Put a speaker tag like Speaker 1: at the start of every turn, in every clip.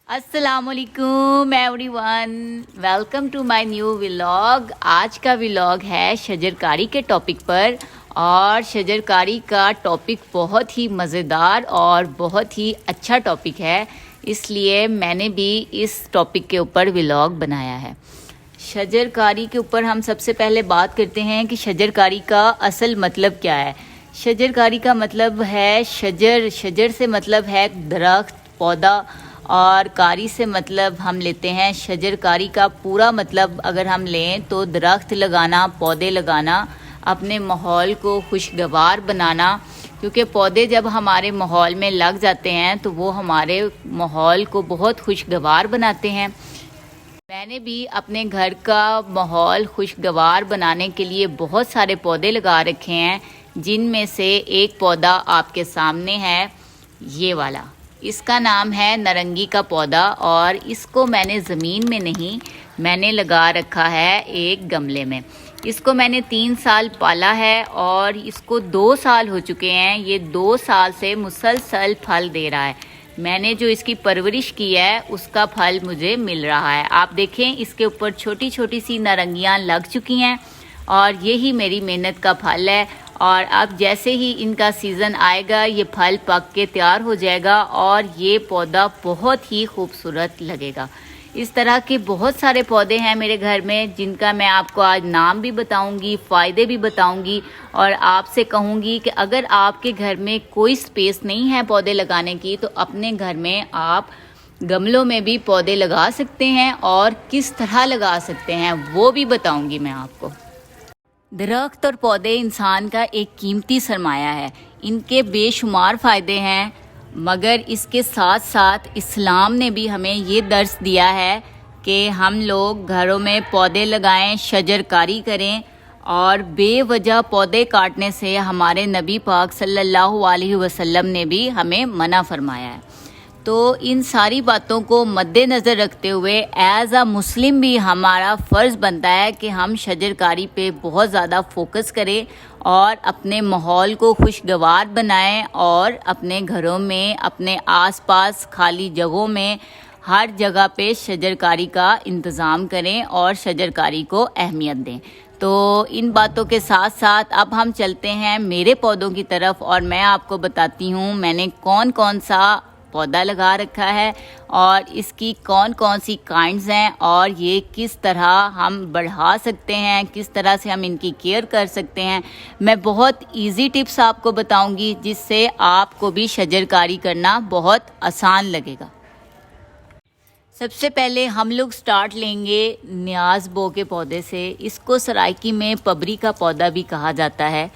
Speaker 1: अस्सलामुअलैकुम everyone, welcome to my new vlog. आज का व्लॉग है शजरकारी के टॉपिक पर और शजरकारी का टॉपिक बहुत ही मज़ेदार और बहुत ही अच्छा टॉपिक है, इसलिए मैंने भी इस टॉपिक के ऊपर व्लॉग बनाया है। शजरकारी के ऊपर हम सबसे पहले बात करते हैं कि शजरकारी का असल मतलब क्या है। शजरकारी का मतलब है शजर से मतलब है दरख्त, पौधा, और कारी से मतलब हम लेते हैं शजरकारी का पूरा मतलब अगर हम लें तो दरख्त लगाना, पौधे लगाना, अपने माहौल को खुशगवार बनाना, क्योंकि पौधे जब हमारे माहौल में लग जाते हैं तो वो हमारे माहौल को बहुत खुशगवार बनाते हैं। मैंने भी अपने घर का माहौल खुशगवार बनाने के लिए बहुत सारे पौधे लगा रखे हैं, जिनमें से एक पौधा आपके सामने है, ये वाला। इसका नाम है नारंगी का पौधा और इसको मैंने ज़मीन में नहीं, मैंने लगा रखा है एक गमले में। इसको मैंने 3 साल पाला है और इसको 2 साल हो चुके हैं। ये 2 साल से मुसलसल फल दे रहा है। मैंने जो इसकी परवरिश की है उसका फल मुझे मिल रहा है। आप देखें, इसके ऊपर छोटी छोटी सी नारंगियाँ लग चुकी हैं और यही मेरी मेहनत का फल है। और अब जैसे ही इनका सीज़न आएगा ये फल पक के तैयार हो जाएगा और ये पौधा बहुत ही खूबसूरत लगेगा। इस तरह के बहुत सारे पौधे हैं मेरे घर में, जिनका मैं आपको आज नाम भी बताऊंगी, फ़ायदे भी बताऊंगी और आपसे कहूंगी कि अगर आपके घर में कोई स्पेस नहीं है पौधे लगाने की तो अपने घर में आप गमलों में भी पौधे लगा सकते हैं और किस तरह लगा सकते हैं वो भी बताऊंगी मैं आपको। दरख्त और पौधे इंसान का एक कीमती सरमाया है। इनके बेशुमार फ़ायदे हैं, मगर इसके साथ साथ इस्लाम ने भी हमें ये दर्स दिया है कि हम लोग घरों में पौधे लगाएं, शजरकारी करें, और बेवजह पौधे काटने से हमारे नबी पाक सल्लल्लाहु अलैहि वसल्लम ने भी हमें मना फरमाया है। तो इन सारी बातों को मद्देनज़र रखते हुए एज़ अ मुस्लिम भी हमारा फ़र्ज़ बनता है कि हम शजरकारी पे बहुत ज़्यादा फोकस करें और अपने माहौल को खुशगवार बनाएं और अपने घरों में, अपने आसपास खाली जगहों में हर जगह पे शजरकारी का इंतज़ाम करें और शजरकारी को अहमियत दें। तो इन बातों के साथ साथ अब हम चलते हैं मेरे पौधों की तरफ और मैं आपको बताती हूँ मैंने कौन कौन सा पौधा लगा रखा है और इसकी कौन कौन सी काइंड्स हैं और ये किस तरह हम बढ़ा सकते हैं, किस तरह से हम इनकी केयर कर सकते हैं। मैं बहुत इजी टिप्स आपको बताऊंगी जिससे आपको भी शजरकारी करना बहुत आसान लगेगा। सबसे पहले हम लोग स्टार्ट लेंगे न्याज़ बो के पौधे से। इसको सराइकी में पबरी का पौधा भी कहा जाता है।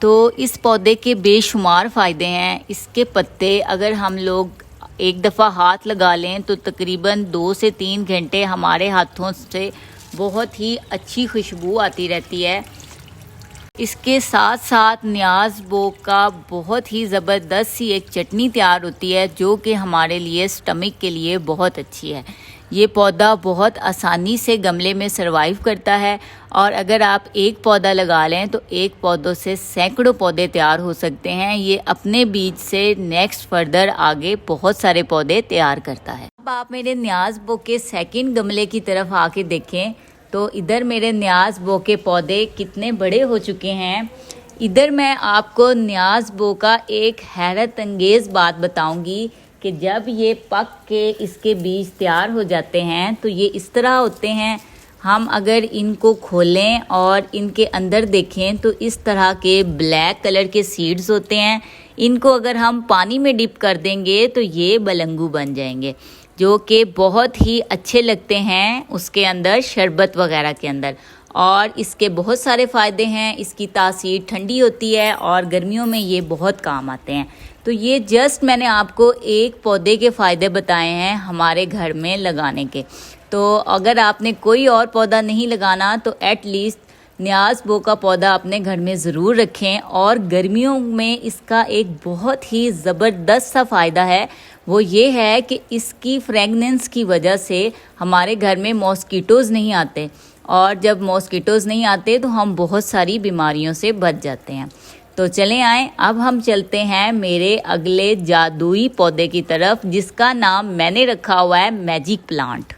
Speaker 1: तो इस पौधे के बेशुमार फ़ायदे हैं। इसके पत्ते अगर हम लोग एक दफ़ा हाथ लगा लें तो तकरीबन 2 से 3 घंटे हमारे हाथों से बहुत ही अच्छी खुशबू आती रहती है। इसके साथ साथ न्याज़ बो का बहुत ही ज़बरदस्त सी एक चटनी तैयार होती है जो कि हमारे लिए स्टमक के लिए बहुत अच्छी है। ये पौधा बहुत आसानी से गमले में सरवाइव करता है और अगर आप एक पौधा लगा लें तो एक पौधों से सैकड़ों पौधे तैयार हो सकते हैं। ये अपने बीज से नेक्स्ट फर्दर आगे बहुत सारे पौधे तैयार करता है। अब आप मेरे न्याज़ बो के सेकंड गमले की तरफ आके देखें तो इधर मेरे न्याज़ बो के पौधे कितने बड़े हो चुके हैं। इधर मैं आपको न्याज़ बो का एक हैरत अंगेज़ बात बताऊंगी कि जब ये पक के इसके बीज तैयार हो जाते हैं तो ये इस तरह होते हैं। हम अगर इनको खोलें और इनके अंदर देखें तो इस तरह के ब्लैक कलर के सीड्स होते हैं। इनको अगर हम पानी में डिप कर देंगे तो ये बलंगू बन जाएंगे, जो कि बहुत ही अच्छे लगते हैं उसके अंदर शरबत वगैरह के अंदर। और इसके बहुत सारे फ़ायदे हैं। इसकी तासीर ठंडी होती है और गर्मियों में ये बहुत काम आते हैं। तो ये जस्ट मैंने आपको एक पौधे के फ़ायदे बताए हैं हमारे घर में लगाने के। तो अगर आपने कोई और पौधा नहीं लगाना तो एटलीस्ट न्याज़ बो का पौधा अपने घर में ज़रूर रखें। और गर्मियों में इसका एक बहुत ही ज़बरदस्त सा फ़ायदा है, वो ये है कि इसकी फ्रेगनेंस की वजह से हमारे घर में मॉस्किटोज़ नहीं आते और जब मॉस्किटोज़ नहीं आते तो हम बहुत सारी बीमारियों से बच जाते हैं। तो चले आए, अब हम चलते हैं मेरे अगले जादुई पौधे की तरफ, जिसका नाम मैंने रखा हुआ है मैजिक प्लांट।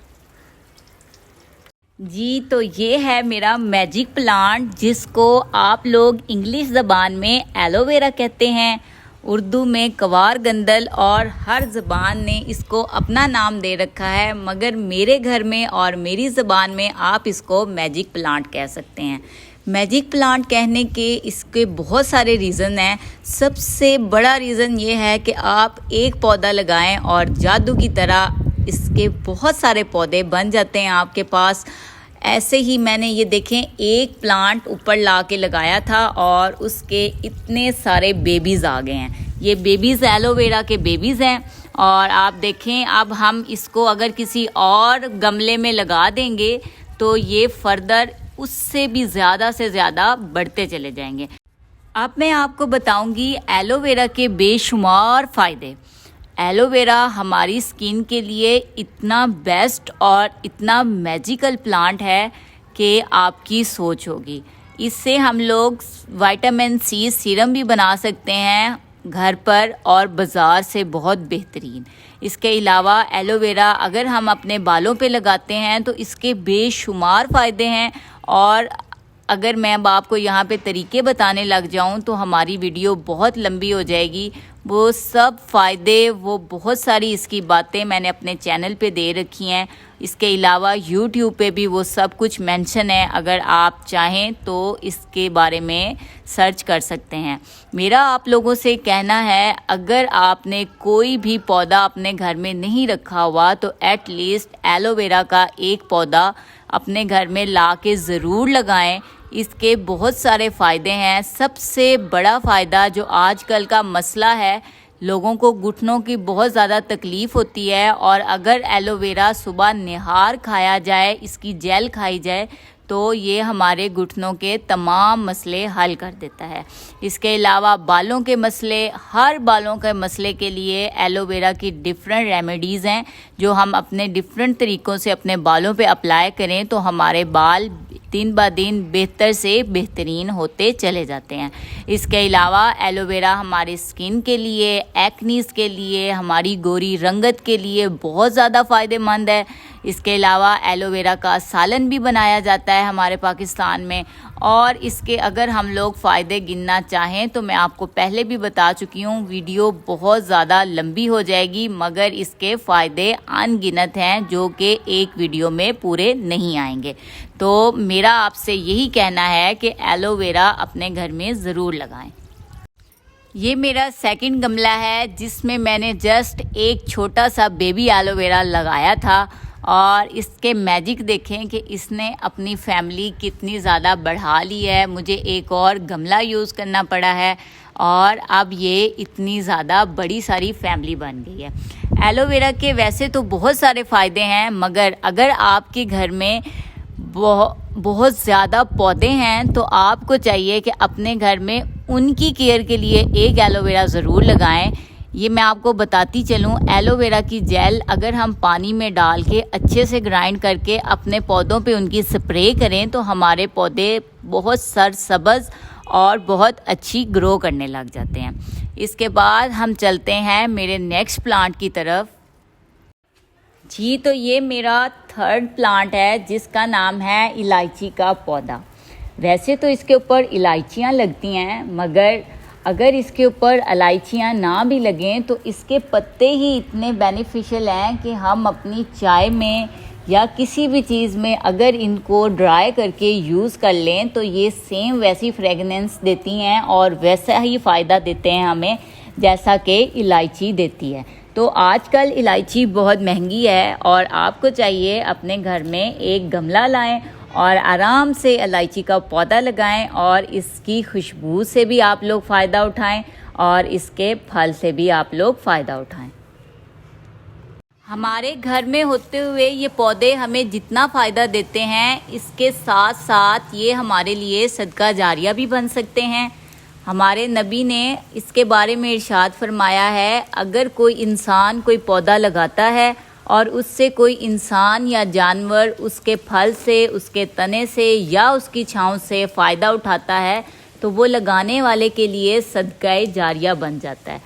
Speaker 1: जी, तो ये है मेरा मैजिक प्लांट, जिसको आप लोग इंग्लिश ज़बान में एलोवेरा कहते हैं, उर्दू में कवार गंदल, और हर ज़बान ने इसको अपना नाम दे रखा है, मगर मेरे घर में और मेरी ज़बान में आप इसको मैजिक प्लांट कह सकते हैं। मैजिक प्लांट कहने के इसके बहुत सारे रीज़न हैं। सबसे बड़ा रीज़न ये है कि आप एक पौधा लगाएं और जादू की तरह इसके बहुत सारे पौधे बन जाते हैं आपके पास। ऐसे ही मैंने ये देखें एक प्लांट ऊपर ला के लगाया था और उसके इतने सारे बेबीज़ आ गए हैं। ये बेबीज़ एलोवेरा के बेबीज़ हैं, और आप देखें अब हम इसको अगर किसी और गमले में लगा देंगे तो ये फर्दर उससे भी ज़्यादा से ज़्यादा बढ़ते चले जाएंगे। अब मैं आपको बताऊंगी एलोवेरा के बेशुमार फ़ायदे। एलोवेरा हमारी स्किन के लिए इतना बेस्ट और इतना मैजिकल प्लांट है कि आपकी सोच होगी। इससे हम लोग विटामिन सी सीरम भी बना सकते हैं घर पर, और बाज़ार से बहुत बेहतरीन। इसके अलावा एलोवेरा अगर हम अपने बालों पे लगाते हैं तो इसके बेशुमार फ़ायदे हैं, और अगर मैं अब आपको यहाँ पे तरीके बताने लग जाऊँ तो हमारी वीडियो बहुत लंबी हो जाएगी। वो सब फ़ायदे, वो बहुत सारी इसकी बातें मैंने अपने चैनल पे दे रखी हैं। इसके अलावा यूट्यूब पे भी वो सब कुछ मेंशन है, अगर आप चाहें तो इसके बारे में सर्च कर सकते हैं। मेरा आप लोगों से कहना है, अगर आपने कोई भी पौधा अपने घर में नहीं रखा हुआ तो एटलीस्ट एलोवेरा का एक पौधा अपने घर में ला के ज़रूर लगाएं। इसके बहुत सारे फ़ायदे हैं। सबसे बड़ा फ़ायदा जो आजकल का मसला है, लोगों को घुटनों की बहुत ज़्यादा तकलीफ़ होती है, और अगर एलोवेरा सुबह निहार खाया जाए, इसकी जेल खाई जाए, तो ये हमारे घुटनों के तमाम मसले हल कर देता है। इसके अलावा बालों के मसले, हर बालों के मसले के लिए एलोवेरा की डिफरेंट रेमेडीज़ हैं, जो हम अपने डिफरेंट तरीक़ों से अपने बालों पे अप्लाई करें तो हमारे बाल दिन ब दिन बेहतर से बेहतरीन होते चले जाते हैं। इसके अलावा एलोवेरा हमारी स्किन के लिए, एक्नीज़ के लिए, हमारी गोरी रंगत के लिए बहुत ज़्यादा फ़ायदेमंद है। इसके अलावा एलोवेरा का सालन भी बनाया जाता है हमारे पाकिस्तान में, और इसके अगर हम लोग फ़ायदे गिनना चाहें तो मैं आपको पहले भी बता चुकी हूँ, वीडियो बहुत ज़्यादा लंबी हो जाएगी, मगर इसके फ़ायदे अनगिनत हैं जो कि एक वीडियो में पूरे नहीं आएंगे। तो मेरा आपसे यही कहना है कि एलोवेरा अपने घर में ज़रूर लगाएं। ये मेरा सेकंड गमला है, जिसमें मैंने जस्ट एक छोटा सा बेबी एलोवेरा लगाया था, और इसके मैजिक देखें कि इसने अपनी फैमिली कितनी ज़्यादा बढ़ा ली है। मुझे एक और गमला यूज़ करना पड़ा है, और अब ये इतनी ज़्यादा बड़ी सारी फैमिली बन गई है। एलोवेरा के वैसे तो बहुत सारे फ़ायदे हैं, मगर अगर आपके घर में बहुत ज़्यादा पौधे हैं तो आपको चाहिए कि अपने घर में उनकी केयर के लिए एक एलोवेरा ज़रूर लगाएं। ये मैं आपको बताती चलूँ, एलोवेरा की जेल अगर हम पानी में डाल के अच्छे से ग्राइंड करके अपने पौधों पे उनकी स्प्रे करें तो हमारे पौधे बहुत सरसब्ज़ और बहुत अच्छी ग्रो करने लग जाते हैं। इसके बाद हम चलते हैं मेरे नेक्स्ट प्लांट की तरफ। जी, तो ये मेरा थर्ड प्लांट है, जिसका नाम है इलायची का पौधा। वैसे तो इसके ऊपर इलायचियाँ लगती हैं, मगर अगर इसके ऊपर इलायचियाँ ना भी लगें तो इसके पत्ते ही इतने बेनिफिशियल हैं कि हम अपनी चाय में या किसी भी चीज़ में अगर इनको ड्राई करके यूज़ कर लें तो ये सेम वैसी फ्रेगनेंस देती हैं और वैसा ही फ़ायदा देते हैं हमें जैसा कि इलायची देती है। तो आजकल इलायची बहुत महंगी है, और आपको चाहिए अपने घर में एक गमला लाएं और आराम से इलायची का पौधा लगाएं, और इसकी खुशबू से भी आप लोग फ़ायदा उठाएं और इसके फल से भी आप लोग फ़ायदा उठाएं। हमारे घर में होते हुए ये पौधे हमें जितना फ़ायदा देते हैं, इसके साथ साथ ये हमारे लिए सदका जारिया भी बन सकते हैं। हमारे नबी ने इसके बारे में इरशाद फरमाया है, अगर कोई इंसान कोई पौधा लगाता है और उससे कोई इंसान या जानवर उसके फल से, उसके तने से या उसकी छाँव से फ़ायदा उठाता है, तो तो वो लगाने वाले के लिए सदकाए जारिया बन जाता है।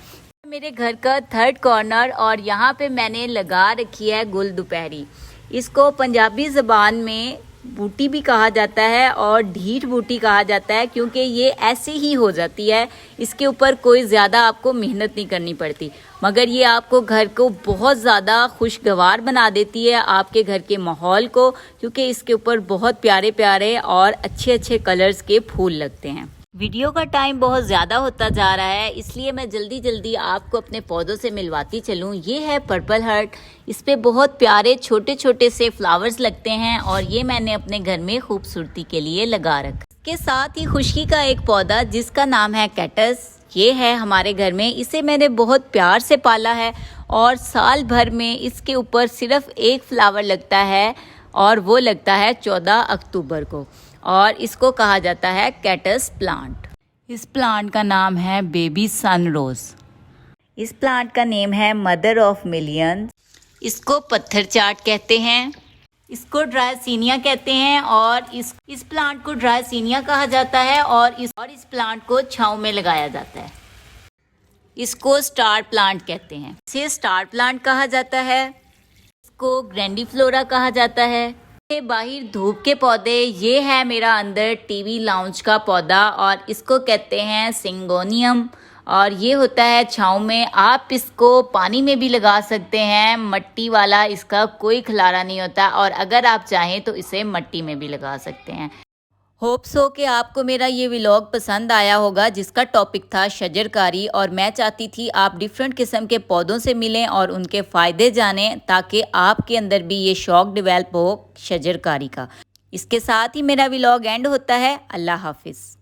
Speaker 1: मेरे घर का थर्ड कॉर्नर और यहाँ पे मैंने लगा रखी है गुल दोपहरी। इसको पंजाबी ज़बान में बूटी भी कहा जाता है और ढीठ बूटी कहा जाता है, क्योंकि ये ऐसे ही हो जाती है। इसके ऊपर कोई ज़्यादा आपको मेहनत नहीं करनी पड़ती, मगर ये आपको घर को बहुत ज़्यादा खुशगवार बना देती है, आपके घर के माहौल को, क्योंकि इसके ऊपर बहुत प्यारे प्यारे और अच्छे अच्छे कलर्स के फूल लगते हैं। वीडियो का टाइम बहुत ज़्यादा होता जा रहा है, इसलिए मैं जल्दी जल्दी आपको अपने पौधों से मिलवाती चलूँ। ये है पर्पल हार्ट। इस पे बहुत प्यारे छोटे छोटे से फ्लावर्स लगते हैं और ये मैंने अपने घर में खूबसूरती के लिए लगा रखा। इसके साथ ही खुशकी का एक पौधा जिसका नाम है कैक्टस, ये है हमारे घर में। इसे मैंने बहुत प्यार से पाला है और साल भर में इसके ऊपर सिर्फ एक फ्लावर लगता है और वो लगता है 14 अक्टूबर को, और इसको कहा जाता है कैक्टस प्लांट। इस प्लांट का नाम है बेबी सन रोज। इस प्लांट का नेम है मदर ऑफ मिलियंस। इसको पत्थर चाट कहते हैं, इसको ड्रायसीनिया कहते हैं और इस प्लांट को ड्रायसीनिया कहा जाता है और इस प्लांट को छांव में लगाया जाता है। इसको स्टार प्लांट कहते हैं। इसे स्टार प्लांट कहा जाता है। इसको ग्रैंडीफ्लोरा कहा जाता है। ये बाहर धूप के पौधे, ये है मेरा अंदर टीवी लाउंज का पौधा और इसको कहते हैं सिंगोनियम, और ये होता है छाँव में। आप इसको पानी में भी लगा सकते हैं, मट्टी वाला इसका कोई खलारा नहीं होता, और अगर आप चाहें तो इसे मट्टी में भी लगा सकते हैं। होप सो कि आपको मेरा ये व्लॉग पसंद आया होगा, जिसका टॉपिक था शजरकारी, और मैं चाहती थी आप डिफरेंट किस्म के पौधों से मिलें और उनके फ़ायदे जानें, ताकि आपके अंदर भी ये शौक़ डेवलप हो शजरकारी का। इसके साथ ही मेरा व्लॉग एंड होता है। अल्लाह हाफिज़।